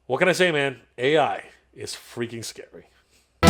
What can I say, man? AI is freaking scary. So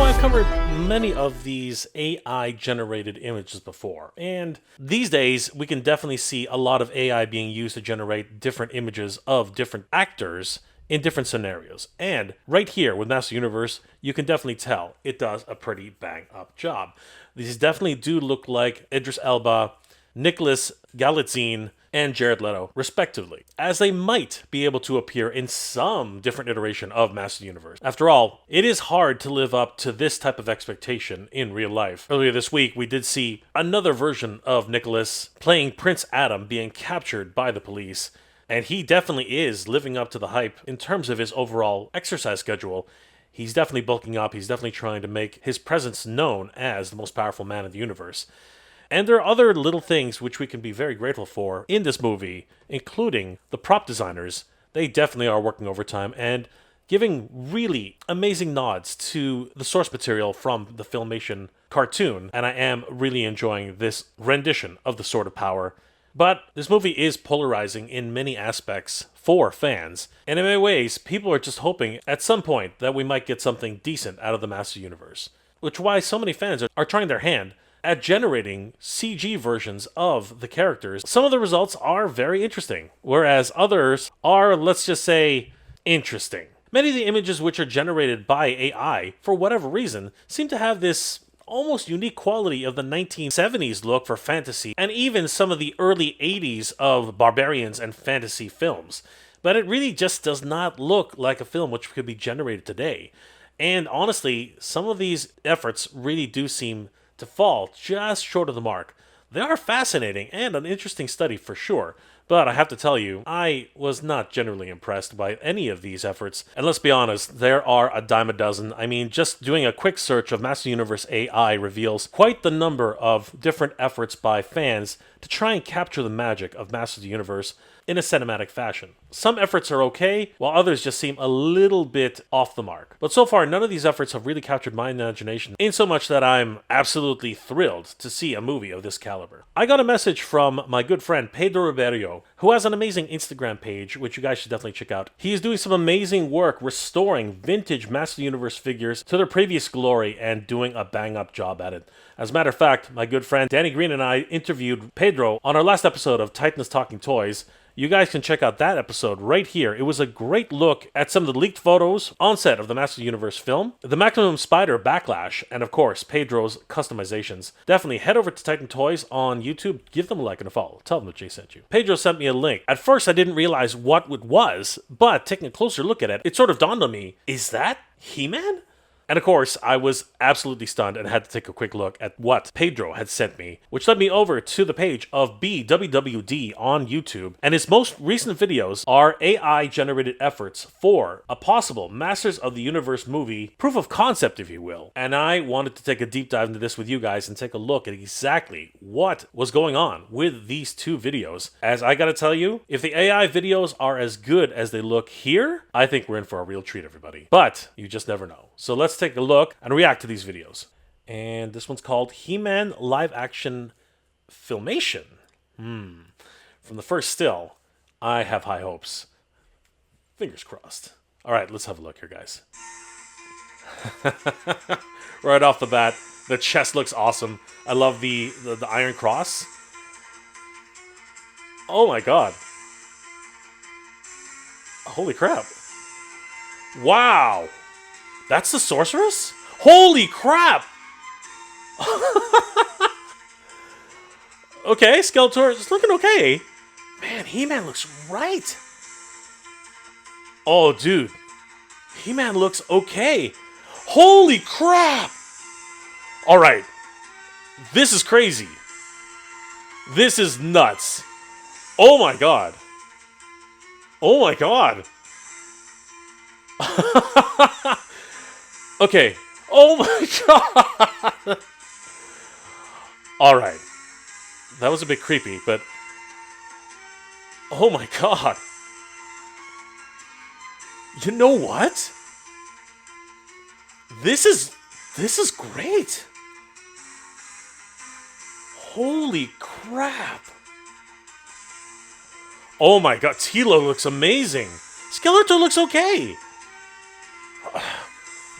I've covered many of these AI-generated images before, and these days we can definitely see a lot of AI being used to generate different images of different actors in different scenarios. And right here with Master Universe, you can definitely tell it does a pretty bang-up job. These definitely do look like Idris Elba, Nicholas Galitzine, and Jared Leto, respectively, as they might be able to appear in some different iteration of Master Universe. After all, it is hard to live up to this type of expectation in real life. Earlier this week, we did see another version of Nicholas playing Prince Adam being captured by the police, and he definitely is living up to the hype in terms of his overall exercise schedule. He's definitely bulking up, he's definitely trying to make his presence known as the most powerful man in the universe. And there are other little things which we can be very grateful for in this movie, including the prop designers. They definitely are working overtime and giving really amazing nods to the source material from the Filmation cartoon, and I am really enjoying this rendition of the Sword of Power. But this movie is polarizing in many aspects for fans, and in many ways, people are just hoping at some point that we might get something decent out of the Master Universe, which is why so many fans are trying their hand at generating CG versions of the characters. Some of the results are very interesting, whereas others are, let's just say, interesting. Many of the images which are generated by AI, for whatever reason, seem to have this almost unique quality of the 1970s look for fantasy, and even some of the early 80s of barbarians and fantasy films. But it really just does not look like a film which could be generated today. And honestly, some of these efforts really do seem to fall just short of the mark. They are fascinating and an interesting study for sure, but I have to tell you, I was not generally impressed by any of these efforts. And let's be honest, there are a dime a dozen. I mean, just doing a quick search of Master Universe AI reveals quite the number of different efforts by fans to try and capture the magic of Master of the Universe in a cinematic fashion. Some efforts are okay, while others just seem a little bit off the mark. But so far, none of these efforts have really captured my imagination, in so much that I'm absolutely thrilled to see a movie of this caliber. I got a message from my good friend Pedro Ribeiro, who has an amazing Instagram page, which you guys should definitely check out. He is doing some amazing work restoring vintage Master Universe figures to their previous glory and doing a bang-up job at it. As a matter of fact, my good friend Danny Green and I interviewed Pedro on our last episode of Titans Talking Toys. You guys can check out that episode right here. It was a great look at some of the leaked photos on set of the Master Universe film, the Maximum Spider Backlash, and of course, Pedro's customizations. Definitely head over to Titan Toys on YouTube, give them a like and a follow. Tell them that Jay sent you. Pedro sent me a link. At first, I didn't realize what it was, but taking a closer look at it, it sort of dawned on me, is that He-Man? And of course, I was absolutely stunned and had to take a quick look at what Pedro had sent me, which led me over to the page of BWWD on YouTube, and his most recent videos are AI-generated efforts for a possible Masters of the Universe movie, proof of concept, if you will. And I wanted to take a deep dive into this with you guys and take a look at exactly what was going on with these two videos. As I gotta tell you, if the AI videos are as good as they look here, I think we're in for a real treat, everybody. But you just never know. So let's take a look and react to these videos. And this one's called He-Man Live Action Filmation. From the first still, I have high hopes. Fingers crossed. All right, let's have a look here, guys. Right off the bat, the chest looks awesome. I love the Iron Cross. Oh my god. Holy crap. Wow. That's the sorceress? Holy crap! Okay, Skeletor is looking okay. Man, He-Man looks right. Oh, dude. He-Man looks okay. Holy crap! Alright. This is crazy. This is nuts. Oh my god. Oh my god. Okay. Oh my god. Alright. That was a bit creepy, but... Oh my god. You know what? This is great. Holy crap. Oh my god, Tila looks amazing. Skeletor looks okay.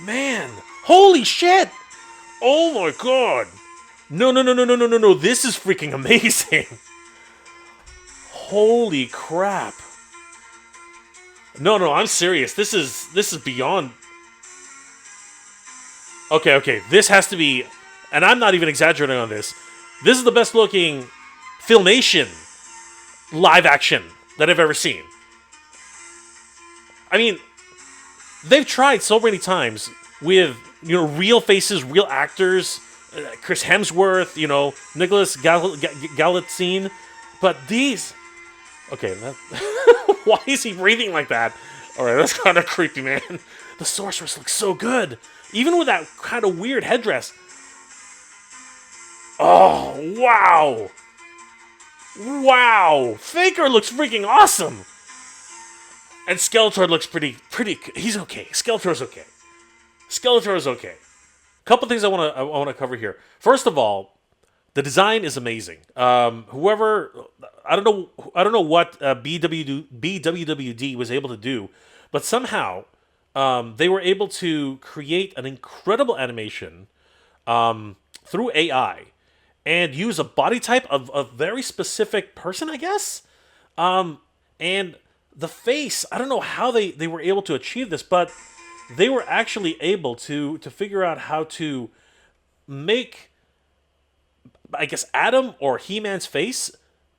Man, holy shit. Oh my god. No, no, no, no, no, no, no, no. This is freaking amazing. Holy crap. No, no, I'm serious. This is beyond. Okay, okay. This has to be, and I'm not even exaggerating on this. This is the best looking Filmation live action that I've ever seen. I mean, they've tried so many times with, real faces, real actors, Chris Hemsworth, Nicholas Galitzine, but these. Okay, why is he breathing like that? All right, that's kind of creepy, man. The sorceress looks so good, even with that kind of weird headdress. Oh wow, wow! Faker looks freaking awesome, and Skeletor looks pretty. He's okay. Skeletor's okay. Skeletor's okay. Couple things I want to cover here. First of all, the design is amazing. Whoever, I don't know what BWD was able to do, but somehow they were able to create an incredible animation through AI and use a body type of a very specific person, I guess. And the face, I don't know how they were able to achieve this, but they were actually able to figure out how to make, I guess, Adam or He-Man's face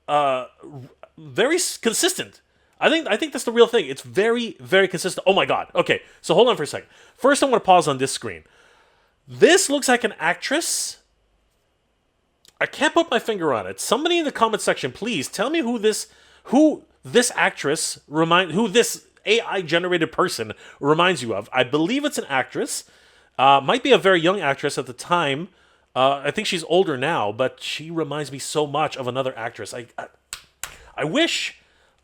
very consistent. I think that's the real thing. It's very, very consistent. Oh my god. Okay, so hold on for a second. First, I want to pause on this screen. This looks like an actress. I can't put my finger on it. Somebody in the comment section, please tell me who this actress who this AI generated person reminds you of. I believe it's an actress. Might be a very young actress at the time. I think she's older now, but she reminds me so much of another actress. I wish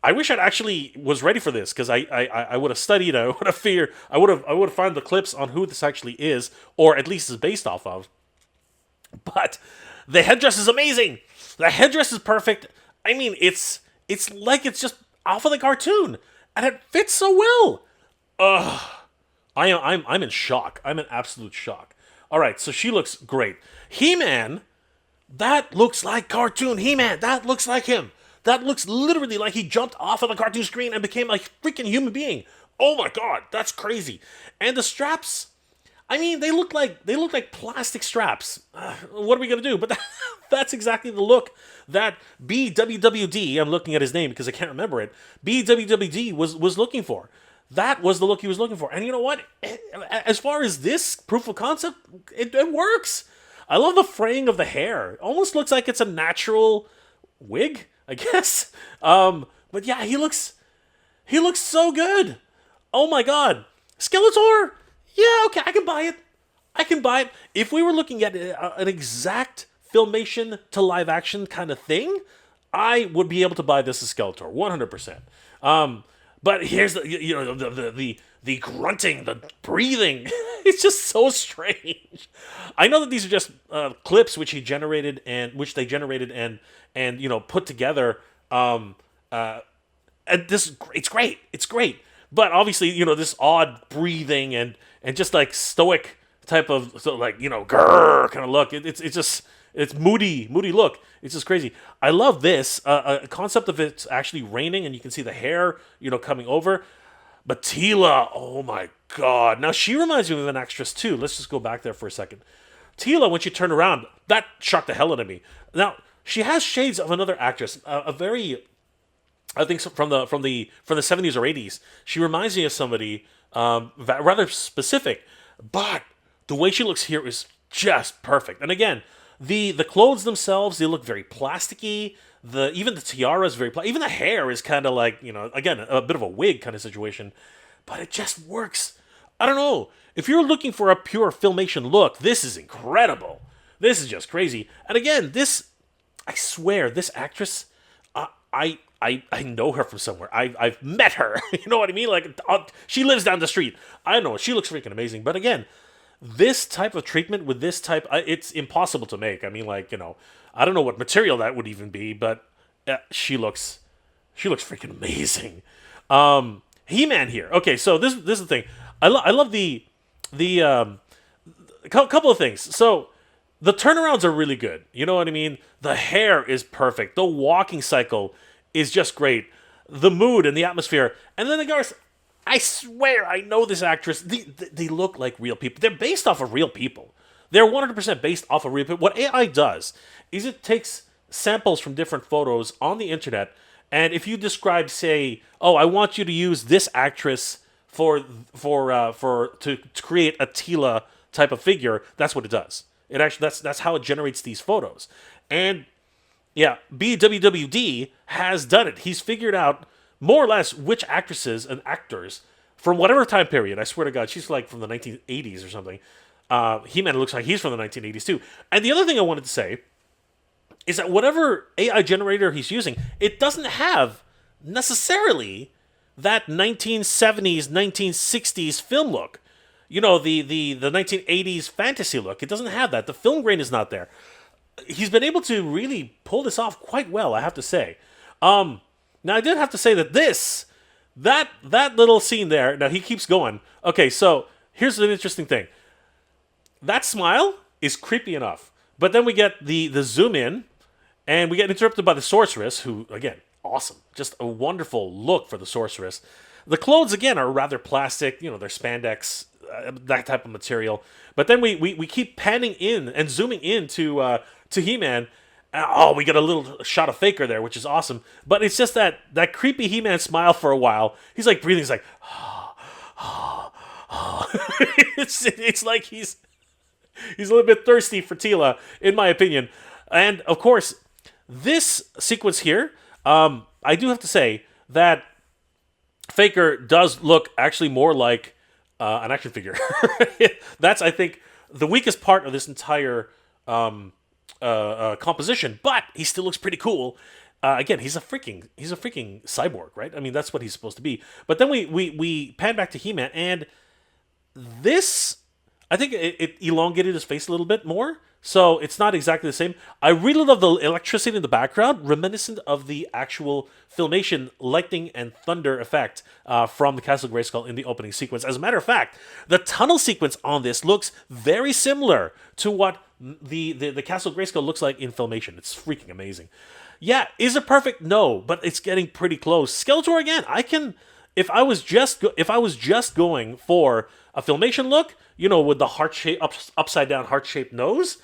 I'd actually was ready for this, because I would have studied. I would have figured. I would have found the clips on who this actually is, or at least is based off of. But the headdress is amazing. The headdress is perfect. I mean, it's like it's just off of the cartoon, and it fits so well. I'm in shock. I'm in absolute shock. All right, so she looks great. He-Man, that looks like cartoon He-Man. That looks like him. That looks literally like he jumped off of the cartoon screen and became a freaking human being. Oh my god, that's crazy. And the straps, I mean, they look like plastic straps. What are we gonna do? But that's exactly the look that BWWD, I'm looking at his name because I can't remember it, BWWD was looking for. That was the look he was looking for. And you know what? As far as this proof of concept, it works. I love the fraying of the hair. It almost looks like it's a natural wig, I guess. But yeah, he looks so good. Oh my god. Skeletor? Yeah, okay, I can buy it. I can buy it. If we were looking at an exact Filmation to live action kind of thing, I would be able to buy this as Skeletor, 100%. But here's the grunting, the breathing. It's just so strange. I know that these are just clips which they generated and put together. And it's great. It's great. But obviously, this odd breathing and just like stoic type of grrr kind of look. It's moody look. It's just crazy. I love this concept of it's actually raining and you can see the hair, coming over. But Tila, oh my god. Now she reminds me of an actress too. Let's just go back there for a second. Tila, when she turned around, that shocked the hell out of me. Now she has shades of another actress, a very, I think from the 70s or 80s. She reminds me of somebody rather specific, but the way she looks here is just perfect. And again, the clothes themselves, they look very plasticky. Even the tiara is very even the hair is kind of like, again, a bit of a wig kind of situation, but it just works. I don't know. If you're looking for a pure Filmation look, this is incredible. This is just crazy. And again, I swear, this actress, I know her from somewhere. I've met her. You know what I mean? Like, she lives down the street. I know. She looks freaking amazing. But again, this type of treatment with this type, it's impossible to make. I mean, I don't know what material that would even be, but she looks She looks freaking amazing. He-Man here. Okay, so this is the thing. I love the couple of things. So the turnarounds are really good. You know what I mean? The hair is perfect. The walking cycle is just great. The mood and the atmosphere. And then the guys, I swear I know this actress. They look like real people. They're based off of real people. They're 100% based off of real people. What AI does is it takes samples from different photos on the internet, and if you describe, say, oh, I want you to use this actress to create a Tila type of figure, that's what it does. It actually that's how it generates these photos. And yeah, BWWD has done it. He's figured out more or less which actresses and actors from whatever time period. I swear to God, she's like from the 1980s or something. He-Man looks like he's from the 1980s too. And the other thing I wanted to say is that whatever AI generator he's using, it doesn't have necessarily that 1970s, 1960s film look. You know, the 1980s fantasy look. It doesn't have that. The film grain is not there. He's been able to really pull this off quite well, I have to say. Now, I did have to say that that little scene there, now he keeps going. Okay, so here's an interesting thing. That smile is creepy enough. But then we get the zoom in, and we get interrupted by the sorceress, who, again, awesome. Just a wonderful look for the sorceress. The clothes, again, are rather plastic. You know, they're spandex, that type of material. But then we keep panning in and zooming in to He-Man. Oh, we get a little shot of Faker there, which is awesome. But it's just that creepy He-Man smile for a while. He's like breathing. He's like, it's like he's a little bit thirsty for Tila, in my opinion. And, of course, this sequence here, I do have to say that Faker does look actually more like an action figure. That's, I think, the weakest part of this entire composition, but he still looks pretty cool. Again, he's a freaking cyborg, right? I mean, that's what he's supposed to be. But then we pan back to He-Man, and this, I think it elongated his face a little bit more, so it's not exactly the same. I really love the electricity in the background, reminiscent of the actual Filmation lightning and thunder effect from the Castle Grayskull in the opening sequence. As a matter of fact, the tunnel sequence on this looks very similar to what the Castle Grayskull looks like in Filmation. It's freaking amazing. Yeah, is it perfect? No, but it's getting pretty close. Skeletor again. If I was just going for a Filmation look, you know, with the heart shape upside down heart shaped nose,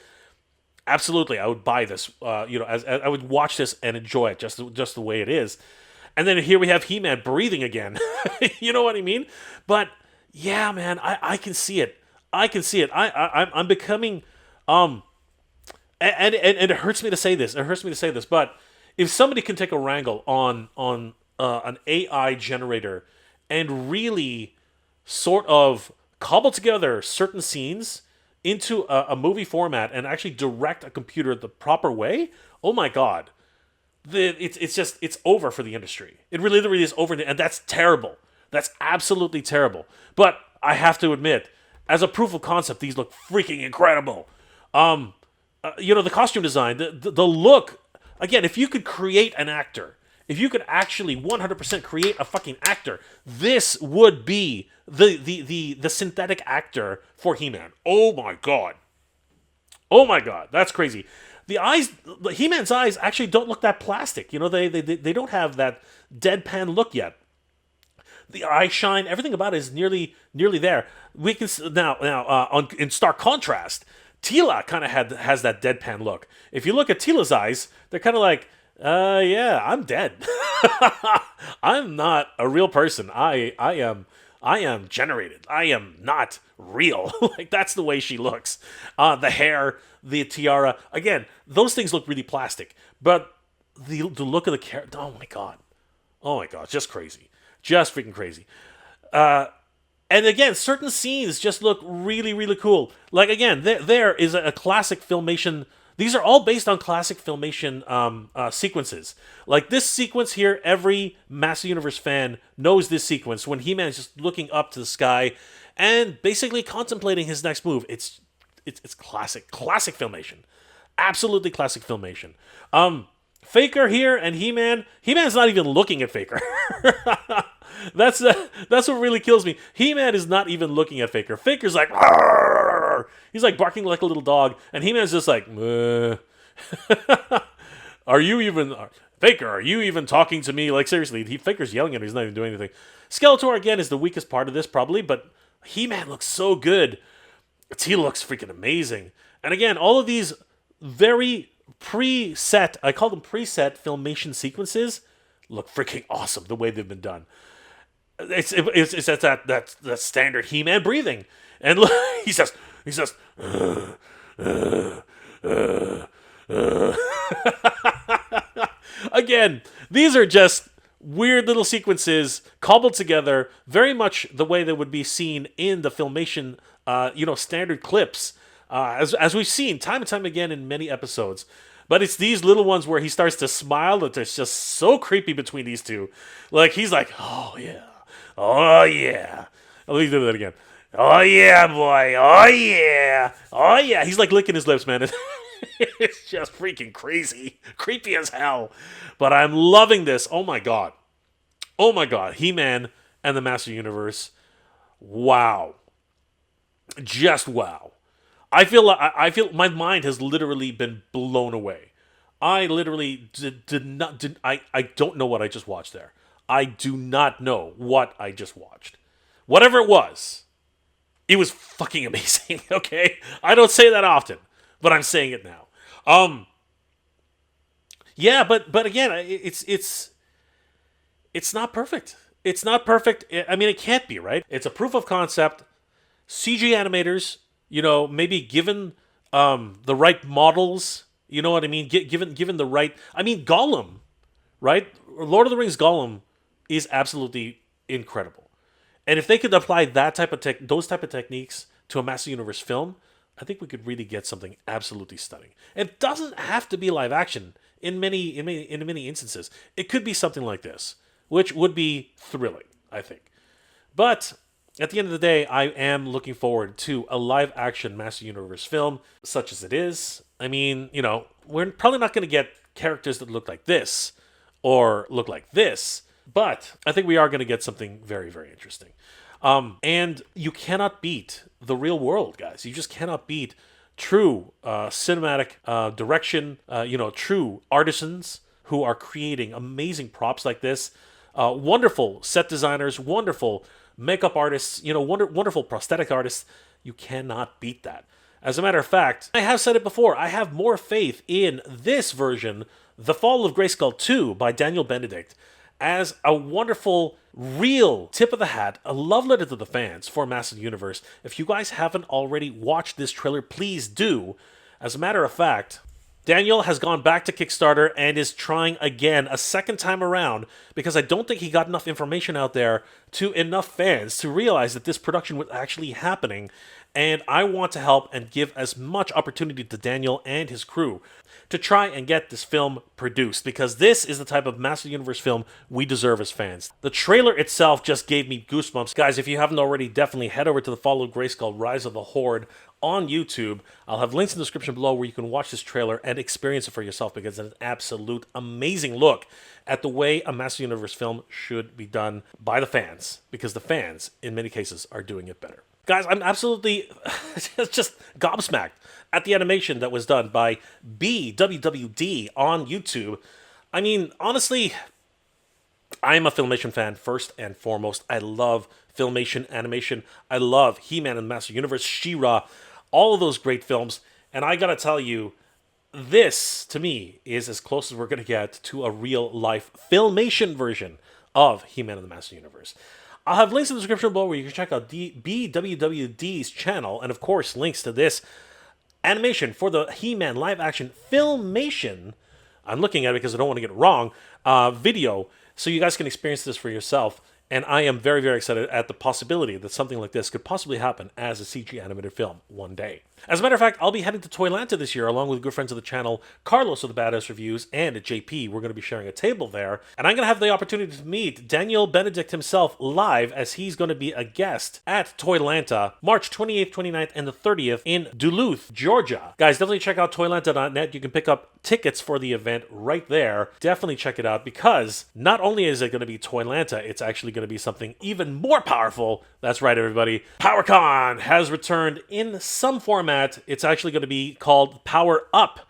absolutely, I would buy this. As I would watch this and enjoy it just the way it is. And then here we have He-Man breathing again. You know what I mean? But yeah, man, I can see it. I'm becoming and it hurts me to say this. But if somebody can take a wrangle on an AI generator and really sort of cobble together certain scenes into a movie format and actually direct a computer the proper way, oh my God. It's over for the industry. It really is over, and that's terrible. That's absolutely terrible. But I have to admit, as a proof of concept, these look freaking incredible. The costume design, the look. Again, if you could create an actor, if you could actually 100% create a fucking actor, this would be the synthetic actor for He-Man. Oh my God, that's crazy. The eyes, He-Man's eyes actually don't look that plastic. You know, they don't have that deadpan look yet. The eye shine, everything about it is nearly there. We can now in stark contrast, Tila kind of has that deadpan look. If you look at Tila's eyes, they're kind of like, yeah, I'm dead. I'm not a real person. I am generated. I am not real. Like, that's the way she looks. The hair, the tiara, again, those things look really plastic. But the look of the character, oh my god, just crazy, just freaking crazy. And again, certain scenes just look really, really cool. Like, again, there is a classic Filmation. These are all based on classic Filmation sequences. Like this sequence here, every Master Universe fan knows this sequence when He-Man is just looking up to the sky and basically contemplating his next move. It's classic Filmation. Absolutely classic Filmation. Faker here and He-Man. He-Man's not even looking at Faker. that's that's what really kills me. He-Man is not even looking at Faker. Faker's like, "Arr!" He's like barking like a little dog, and He-Man's just like, are you even Faker? Are you even talking to me? Like seriously, Faker's yelling at him. He's not even doing anything. Skeletor again is the weakest part of this probably, but He-Man looks so good. He looks freaking amazing. And again, all of these very preset, I call them preset Filmation sequences, look freaking awesome the way they've been done. It's that standard He-Man breathing, and he says, again, these are just weird little sequences cobbled together, very much the way they would be seen in the Filmation, standard clips, as we've seen time and time again in many episodes. But it's these little ones where he starts to smile that it's just so creepy between these two. Like, he's like, oh, yeah. Oh, yeah. Let me do that again. Oh, yeah, boy. Oh, yeah. Oh, yeah. He's like licking his lips, man. It's just freaking crazy. Creepy as hell. But I'm loving this. Oh, my God. Oh, my God. He-Man and the Master Universe. Wow. Just wow. I feel my mind has literally been blown away. I literally I don't know what I just watched there. I do not know what I just watched. Whatever it was fucking amazing, okay? I don't say that often, but I'm saying it now. Yeah, but again, it's not perfect. It's not perfect. I mean, it can't be, right? It's a proof of concept. CG animators, maybe given the right models, you know what I mean? Given the right, I mean, Gollum, right? Lord of the Rings Gollum is absolutely incredible. And if they could apply those type of techniques to a Master Universe film, I think we could really get something absolutely stunning. It doesn't have to be live action in many instances. It could be something like this, which would be thrilling, I think. But at the end of the day, I am looking forward to a live-action Master Universe film, such as it is. I mean, we're probably not going to get characters that look like this or look like this, but I think we are going to get something very, very interesting. And you cannot beat the real world, guys. You just cannot beat true cinematic direction, true artisans who are creating amazing props like this, wonderful set designers, wonderful makeup artists, wonderful prosthetic artists. You cannot beat that. As a matter of fact, I have said it before, I have more faith in this version, The Fall of Grayskull 2 by Daniel Benedict, as a wonderful, real tip of the hat, a love letter to the fans for Master Universe. If you guys haven't already watched this trailer, please do. As a matter of fact, Daniel has gone back to Kickstarter and is trying again a second time around because I don't think he got enough information out there to enough fans to realize that this production was actually happening. And I want to help and give as much opportunity to Daniel and his crew to try and get this film produced, because this is the type of Master Universe film we deserve as fans. The trailer itself just gave me goosebumps. Guys, if you haven't already, definitely head over to The Fall of Grayskull Rise of the Horde on YouTube. I'll have links in the description below where you can watch this trailer and experience it for yourself, because it's an absolute amazing look at the way a Master Universe film should be done by the fans, because the fans, in many cases, are doing it better. Guys, I'm absolutely just gobsmacked at the animation that was done by BWWD on YouTube. I mean, honestly, I'm a Filmation fan first and foremost. I love Filmation animation. I love He-Man and the Master Universe, She-Ra, all of those great films. And I gotta tell you, this, to me, is as close as we're gonna get to a real-life Filmation version of He-Man and the Master Universe. I'll have links in the description below where you can check out BWWD's channel, and of course, links to this animation for the He-Man live-action Filmation. I'm looking at it because I don't want to get it wrong. Video, so you guys can experience this for yourself. And I am very, very excited at the possibility that something like this could possibly happen as a CG animated film one day. As a matter of fact, I'll be heading to Toylanta this year along with good friends of the channel, Carlos of the Badass Reviews and JP. We're going to be sharing a table there. And I'm going to have the opportunity to meet Daniel Benedict himself live as he's going to be a guest at Toylanta March 28th, 29th, and the 30th in Duluth, Georgia. Guys, definitely check out Toylanta.net. You can pick up tickets for the event right there. Definitely check it out because not only is it going to be Toylanta, it's actually going to be something even more powerful. That's right, everybody. PowerCon has returned in some format. It's actually going to be called Power Up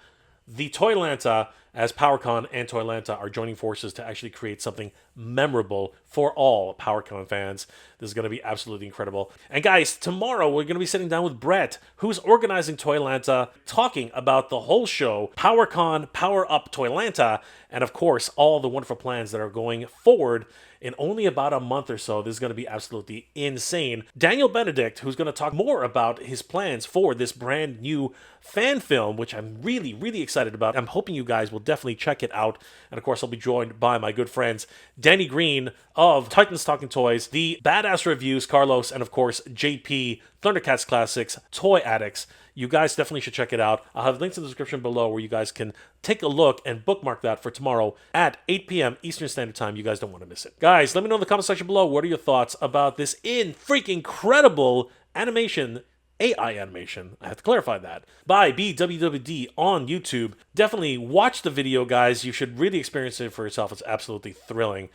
the Toylanta, as PowerCon and Toylanta are joining forces to actually create something memorable for all PowerCon fans. This is going to be absolutely incredible. And guys, tomorrow we're going to be sitting down with Brett, who's organizing Toylanta, talking about the whole show, PowerCon, Power Up Toylanta, and of course, all the wonderful plans that are going forward in only about a month or so. This is going to be absolutely insane. Daniel Benedict, who's going to talk more about his plans for this brand new fan film, which I'm really, really excited about. I'm hoping you guys will definitely check it out. And of course, I'll be joined by my good friends, Danny Green of Titans Talking Toys, the Badass Reviews, Carlos, and of course, JP, Thundercats Classics, Toy Addicts. You guys definitely should check it out. I'll have links in the description below where you guys can take a look and bookmark that for tomorrow at 8 p.m. Eastern Standard Time. You guys don't want to miss it. Guys, let me know in the comment section below, what are your thoughts about this freaking incredible animation, AI animation, I have to clarify that, by BWWD on YouTube. Definitely watch the video, guys. You should really experience it for yourself. It's absolutely thrilling.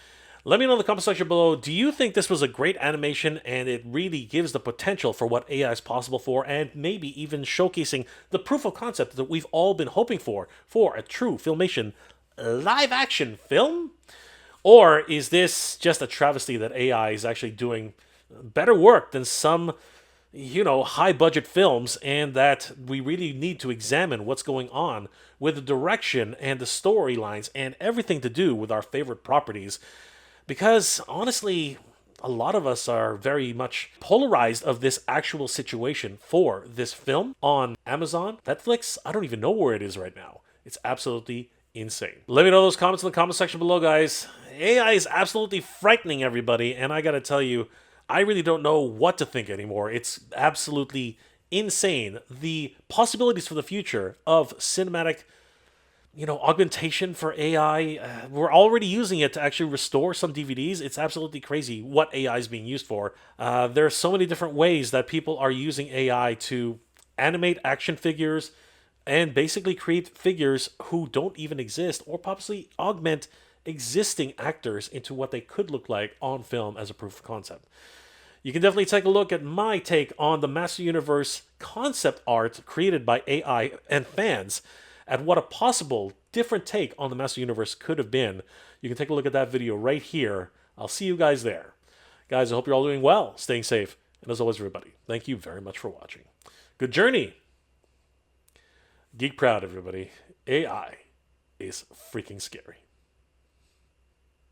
Let me know in the comment section below, do you think this was a great animation and it really gives the potential for what AI is possible for, and maybe even showcasing the proof of concept that we've all been hoping for a true Filmation live action film? Or is this just a travesty that AI is actually doing better work than some, high budget films, and that we really need to examine what's going on with the direction and the storylines and everything to do with our favorite properties? Because honestly, a lot of us are very much polarized of this actual situation for this film on Amazon, Netflix. I don't even know where it is right now. It's absolutely insane. Let me know those comments in the comment section below, guys. AI is absolutely frightening everybody, and I gotta tell you, I really don't know what to think anymore. It's absolutely insane. The possibilities for the future of cinematic augmentation for AI. We're already using it to actually restore some DVDs. It's absolutely crazy what AI is being used for. There are so many different ways that people are using AI to animate action figures and basically create figures who don't even exist, or possibly augment existing actors into what they could look like on film as a proof of concept. You can definitely take a look at my take on the Master Universe concept art created by AI and fans, at what a possible different take on the Master Universe could have been. You can take a look at that video right here. I'll see you guys there. Guys, I hope you're all doing well, staying safe, and as always, everybody, thank you very much for watching. Good journey. Geek proud, everybody. AI is freaking scary.